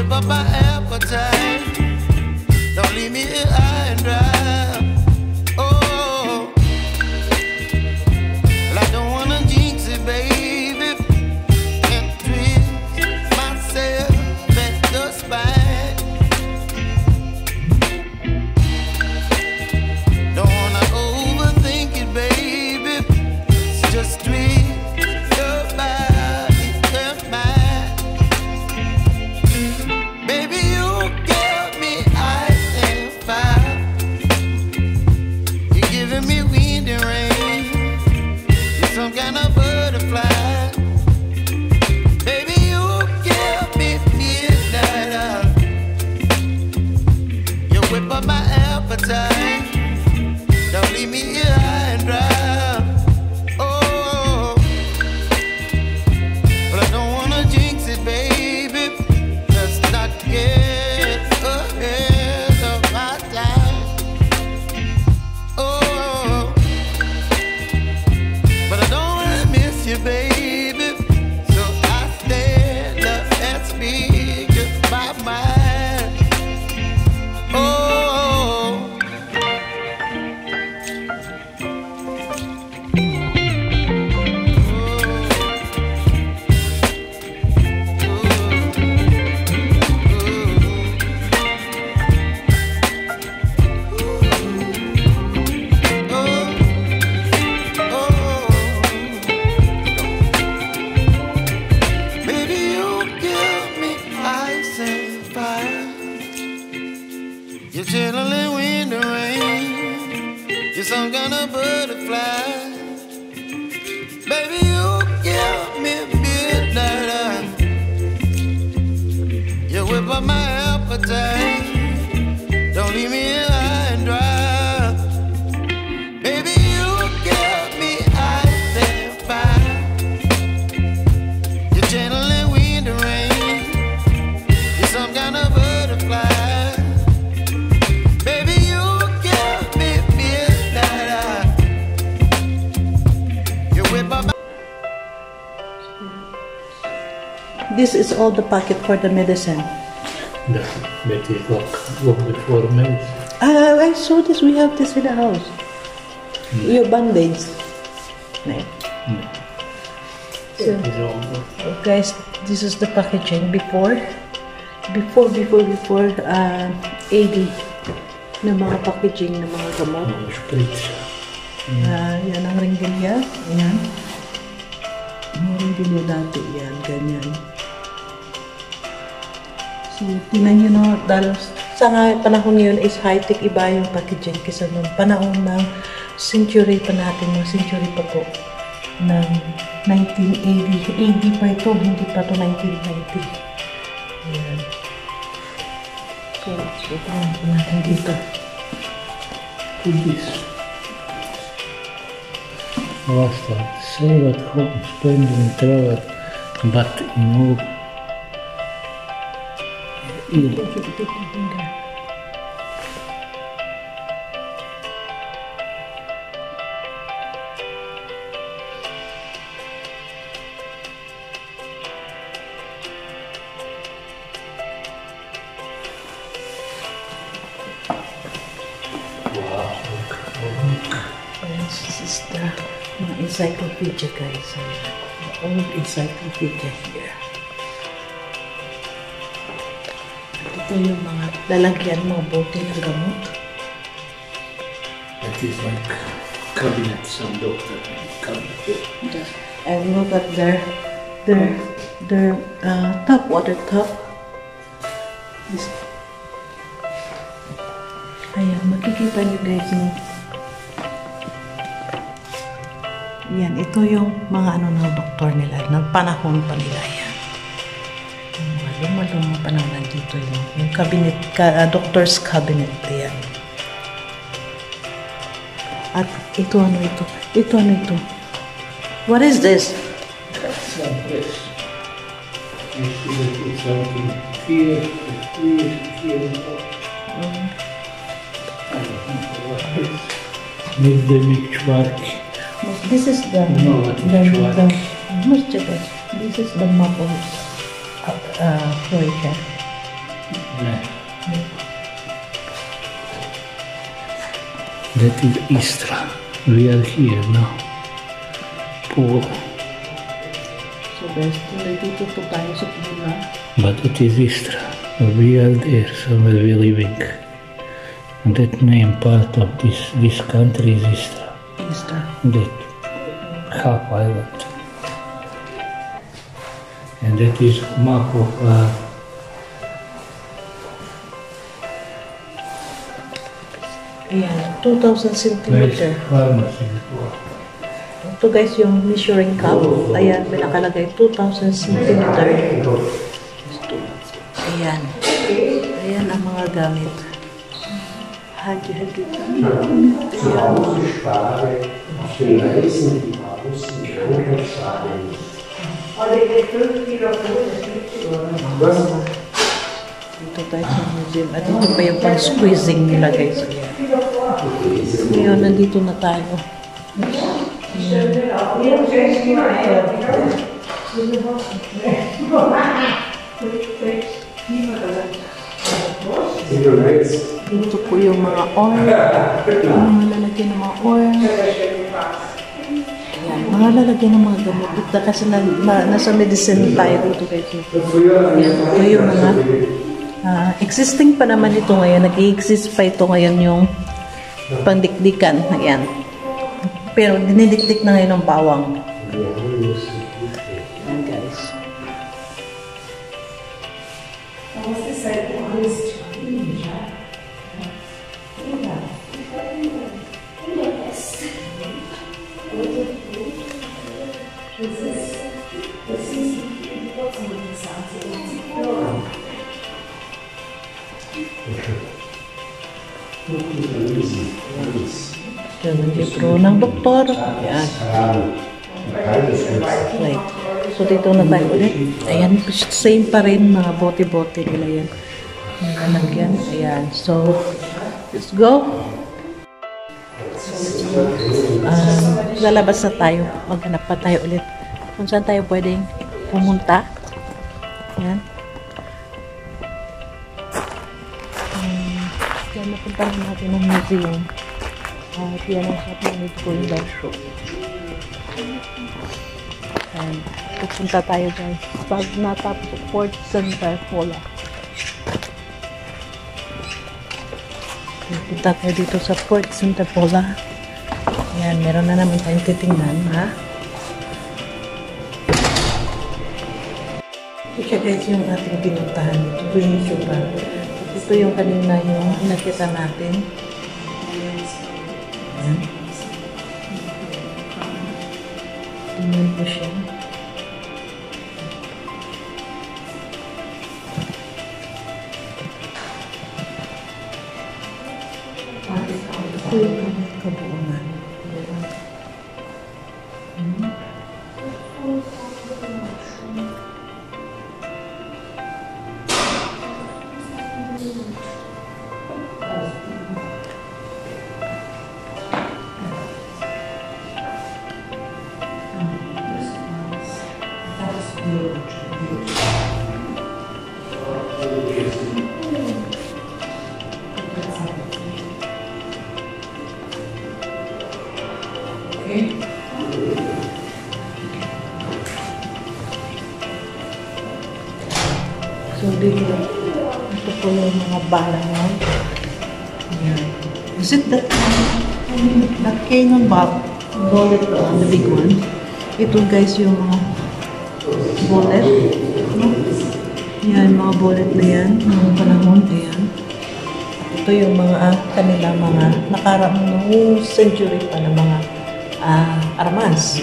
whip up my appetite. Don't leave me here high and dry. Oh, well, I don't wanna jinx it, baby, and twist myself at the spine. Don't wanna overthink it, baby. It's just twist your body and mine. Baby, you give me ice and fire. You're giving me wind and rain. You're some kind of butterfly. Baby, you give me midnight. You whip up my appetite. Don't leave me here high and dry. Oh, but I don't wanna jinx it, baby. Let's not get ahead of my time. Oh, but I don't wanna miss you, baby. So I stand up and speak just my mind. Oh. Baby, you give me ice and fire. You're chilling wind and rain. You're some kind of butterfly. Baby, you give me midnight. You whip up my appetite. Don't leave me here high and dry. Baby, you give me ice and fire. You're channeling wind and rain. You're some kind of butterfly. Baby, you give me midnight. You whip up my This is all the packet for the medicine. Dat met die ook before me. I saw this. We have this in the house. Your band-aids. No. So, guys, this is the packaging before AD na mga packaging ng mga gamot. Spritz. Yan ang ringgilya. Yan. Ang ringgilya dati. Yan, ganyan. So, tinan nyo no, dahil sa panahon ngayon is high-tech, iba yung packaging kaysa nung panahon ng century pa natin, mga century pa po ng 1980. 80 pa ito, hindi pa ito 1990. Ayan. So, ito natin dito. This. Basta, save at home, spending travel, but move. This is the mga encyclopedia, guys. The old encyclopedia here. Ito yung mga lalagyan, mga bote ng gamot. That is like cabinet, some doctor cabinet. And look at their top, water top. Ayan, makikita nyo guys no? Yan, ito yung mga ano ng doktor nila, ng panahon pa nila yan. Lumang pa naman nandito yung cabinet, doctor's cabinet. Ayan. At ito ano ito? Ito ano ito? What is this? Some press. You see that it's something here, here. Need the mixture. This is the this is the map of Croatia. That is Istra. We are here now. Pool. So guys, dito to tayo sa Pula. But it is Istra. We are there, somewhere we living. And that name part of this country is Istra. Istra. That half island. And that is map of Ayan, 2,000 centimeter. pharmacy. Ito guys, yung measuring cup. Ayan, may nakalagay 2,000 centimeter. Ayan. Ayan ang mga gamit. Hagi-hagi. Dito tayo sa museum. At ito pa yung pang-squeezing nila guys. Ngayon, nandito na tayo. Dito po yung mga oil. Yung mga lalagyan ng mga oil. Ayan, mga lalagyan ng mga gamot. Dito kasi nasa medicine tayo dito guys. Ayan, ito yung mga existing pa naman ito ngayon. Nag-i-exist pa ito ngayon yung pandikdikan. Ayan. Pero dinidikdik na ngayon ng bawang. Ayan guys. Yan ang libro ng doktor. Yan. Right. So, dito na tayo ulit. Ayan, same pa rin mga bote-bote nila yan. Nalagyan. Ayan. So, let's go. Lalabas na tayo. Maghanap pa tayo ulit. Kung saan tayo pwedeng pumunta. Ayan. Yan, napuntahan natin ang museum. At yan ang shop na nito ko yung show. And pupunta tayo guys. Pag natapos sa Port Santa Pola. Pupunta tayo dito sa Port Santa Pola. Yan, meron na naman tayong titingnan, ha? Ito guys yung ating pinuntahan. Ito yung itsura. Ito yung kanina yung nakita natin. Ayan. Tingnan po siya. Ito yung kabuungan. So, dito, ito po yung mga bala mo. Is it that cannon bullet, the big one? Ito guys yung mga bullet. No? Yan, mga bullet na yan. Mga panahon, ayan. Ito yung mga kanila mga nakarang noong century pa na mga armas.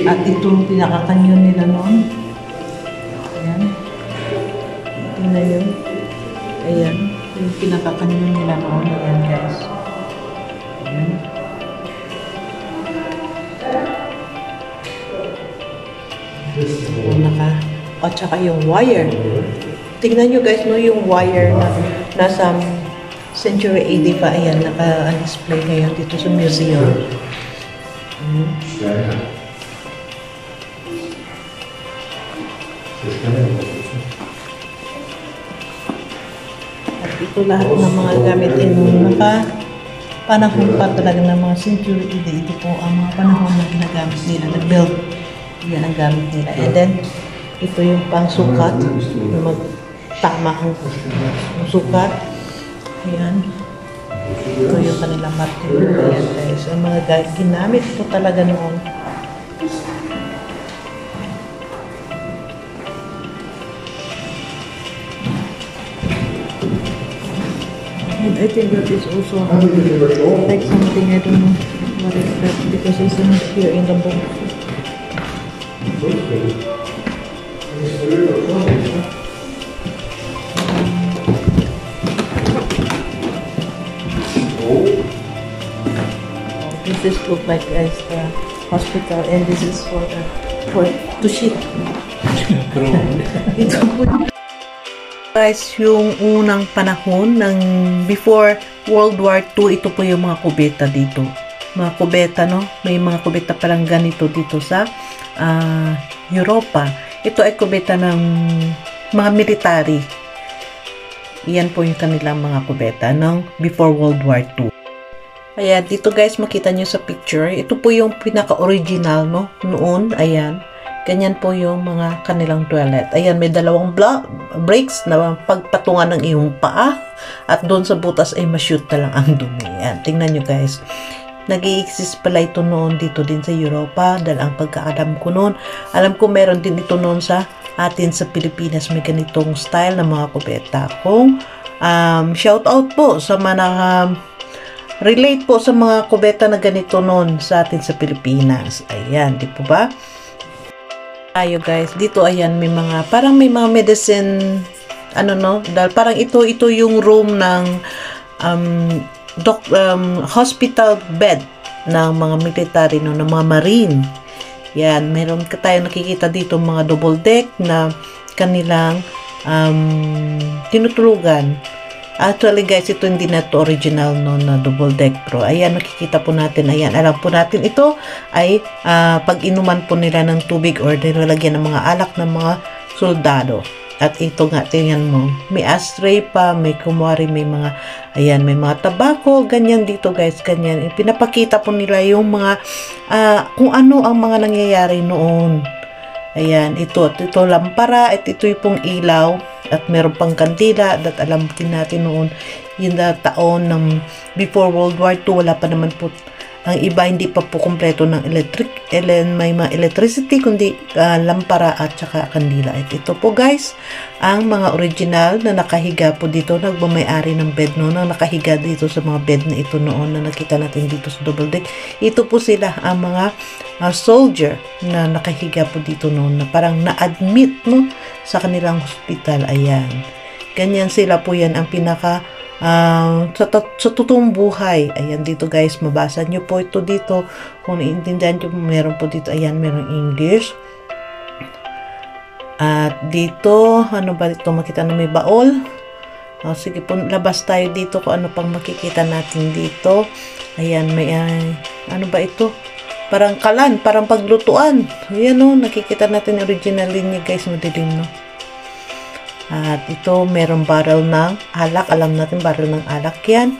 At itong pinakakanyon nila noon. Ayan. Tingnan yun. Ayan. Yung pinakakanyon nila noon. Ayan guys. Ayan. At saka yung wire. Tingnan nyo guys, no, yung wire na nasa century AD pa. Ayan, naka-display ngayon dito sa museum. At ito lahat ng mga gamit panahon pa talaga ng mga century. Ito po ang mga panahon na ginagamit nila, na build. Yan ang gamit nila. And then, ito yung pangsukat, na magtama ang sukat. Ayan. Ito yung kanilang material. Ayan guys, ang mga ginamit po talaga noon. And I think that is also like something, I don't know what is that, because it's not here in the book. This look like as the hospital, and this is for to ship. Ito po guys, yung unang panahon ng before World War II, ito po yung mga kubeta dito. Mga kubeta, no? May mga kubeta parang ganito dito sa Europa. Ito ay kubeta ng mga military. Iyan po yung kanilang mga kubeta ng before World War II. Ayan, dito guys, makita nyo sa picture. Ito po yung pinaka-original, no? Noon, ayan. Ganyan po yung mga kanilang toilet. Ayan, may dalawang breaks na pagpatungan ng iyong paa. At doon sa butas ay ma-shoot na lang ang dumi. Ayan, tingnan nyo guys. Nag-i-exist pala ito noon dito din sa Europa. Dahil ang pagkaalam ko noon, alam ko meron din ito noon sa atin sa Pilipinas. May ganitong style ng mga kubeta. Kung shout out po sa mga relate po sa mga kubeta na ganito noon sa atin sa Pilipinas. Ayan, di po ba? Tayo guys, dito ayan, may mga parang may mga medicine, ano no, dahil parang ito yung room ng hospital bed ng mga military no, ng mga marine. Yan, meron tayo nakikita dito mga double deck na kanilang tinutulugan. Actually guys, ito hindi na to original no, na double deck pro. Ayan, nakikita po natin. Ayan, alam po natin ito ay pag inuman po nila ng tubig or nilalagyan ng mga alak ng mga soldado. At ito nga, tingnan mo, may ashtray pa, may kumwari, may mga, ayan, may mga tabako, ganyan dito guys, ganyan. Pinapakita po nila yung mga, kung ano ang mga nangyayari noon. Ayan, ito lampara, at ito yung pong ilaw, at meron pang kandila, at alam din natin noon, yung taon ng before World War II, wala pa naman po, ang iba hindi pa po kompleto ng may mga electricity, kundi lampara at saka kandila. At ito po guys, ang mga original na nakahiga po dito, nagmamayari ng bed noon, na nakahiga dito sa mga bed na ito noon, na nakita natin dito sa double deck. Ito po sila ang mga soldier na nakahiga po dito noon, na parang na-admit no, sa kanilang hospital. Ayan, ganyan sila po, yan ang pinaka sa totoong buhay. Ayan, dito guys, mabasa nyo po ito dito kung naiintindihan nyo. Meron po dito, ayan, meron English. At dito, ano ba ito, makita na may baol. Sige po, labas tayo dito kung ano pang makikita natin dito. Ayan, may ano ba ito, parang kalan, parang paglutuan. Ayan o, nakikita natin original linya guys, madilim no. At ito, merong barrel ng alak. Alam natin, barrel ng alak yan.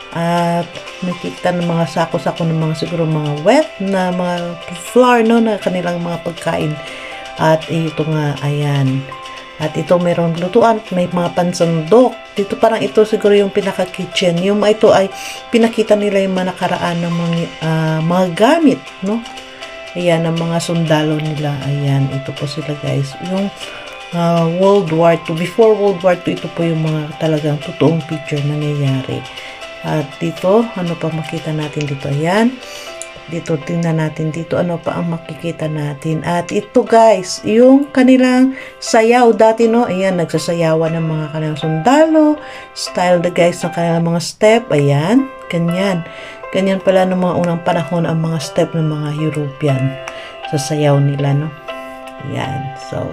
At nakikita ng mga sako-sako ng mga siguro mga wet na mga flour no, na kanilang mga pagkain. At ito nga, ayan. At ito, merong lutuan. May mga pansandok. Dito parang ito siguro yung pinaka-kitchen. Yung ito ay pinakita nila yung mga nakaraan ng mga gamit, no? Ayan, ang mga sundalo nila. Ayan, ito po sila guys. Yung World War II. Before World War II, ito po yung mga talagang totoong picture na nangyayari. At dito, ano pa makita natin dito? Ayan. Dito, tingnan natin dito. Ano pa ang makikita natin? At ito guys, yung kanilang sayaw dati, no? Ayan, nagsasayawan ng mga kanilang sundalo. Style na guys ng kanilang mga step. Ayan, ganyan. Ganyan pala ng mga unang panahon ang mga step ng mga European sa sayaw nila, no? Ayan. So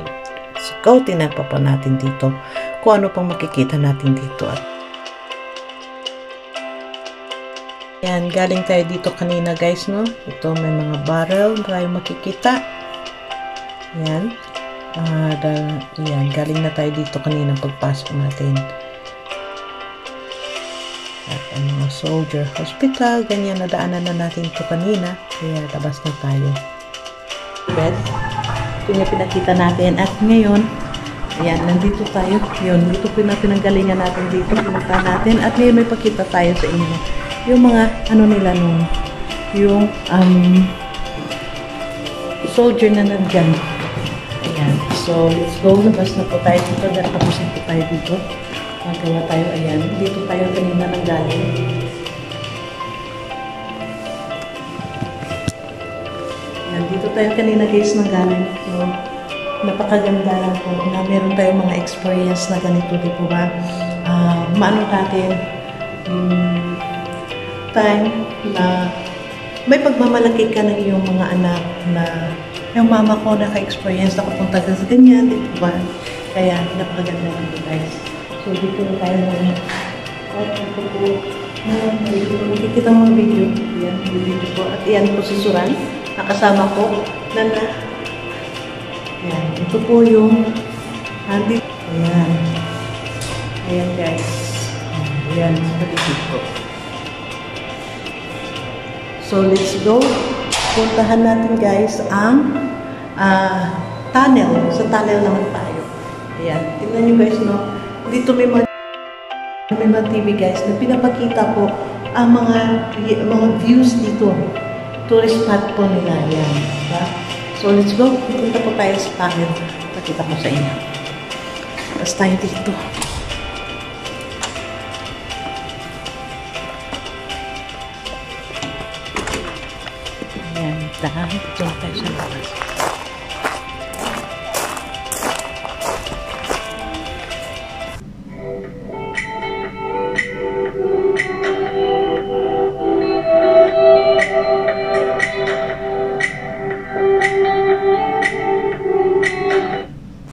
go, tingnan pa po natin dito kung ano pang makikita natin dito. At ito guys, yung kanilang sayaw dati, no? Ayan, nagsasayawan ng mga kanilang sundalo. Style na guys ng kanilang mga sundalo. Ayan, ganyan. Ganyan pala ng mga unang panahon ang mga step ng mga European sa sayaw nila, no? Ayan. So, go, tingnan pa po natin dito. Yan, galing tayo dito kanina guys, no? Ito, may mga barrel tayo makikita. Yan. Yan, galing na tayo dito kanina pagpasok natin. At ang mga soldier hospital, ganyan, nadaanan na natin ito kanina. Kaya labas na tayo. Bed. Ito yung pinakita natin. At ngayon, ayan, nandito tayo. Yun, dito pinanggalingan natin dito. Pinunta natin. At ngayon may pakita tayo sa inyo. Yung mga, ano nila nung, yung, soldier na nandyan. Ayan. So, let's go. Labas na po tayo dito. Dahil tapusin po tayo dito. Magawa tayo. Ayan. Dito tayo kanina nanggaling. Ayan. Dito tayo kanina guys nanggaling. So, napakaganda lang po na meron tayong mga experience na ganito, di po ba? Maano natin time na may pagmamalaki ka ng iyong mga anak na yung mama ko naka-experience na kapunta sa ganyan, di po ba? Kaya napakaganda lang po guys. So dito na tayo naman at ito po makikita mga video. Yan, video po. At yan po si Suran, nakasama ko na yan, ito po yung handi. Ayan. Ayan guys. Ayan, paligid po. So, let's go. Puntahan natin guys ang tunnel. Sa tunnel naman tayo. Ayan. Tingnan nyo guys, no? Dito may mga TV guys na pinapakita po ang mga views dito. Tourist spot po nila. Ayan. Diba? So, let's go. Pupunta po tayo sa tunnel. Pakita ko sa inyo. Tapos tayo dito. Ayan. Dahil. Ito tayo sa labas.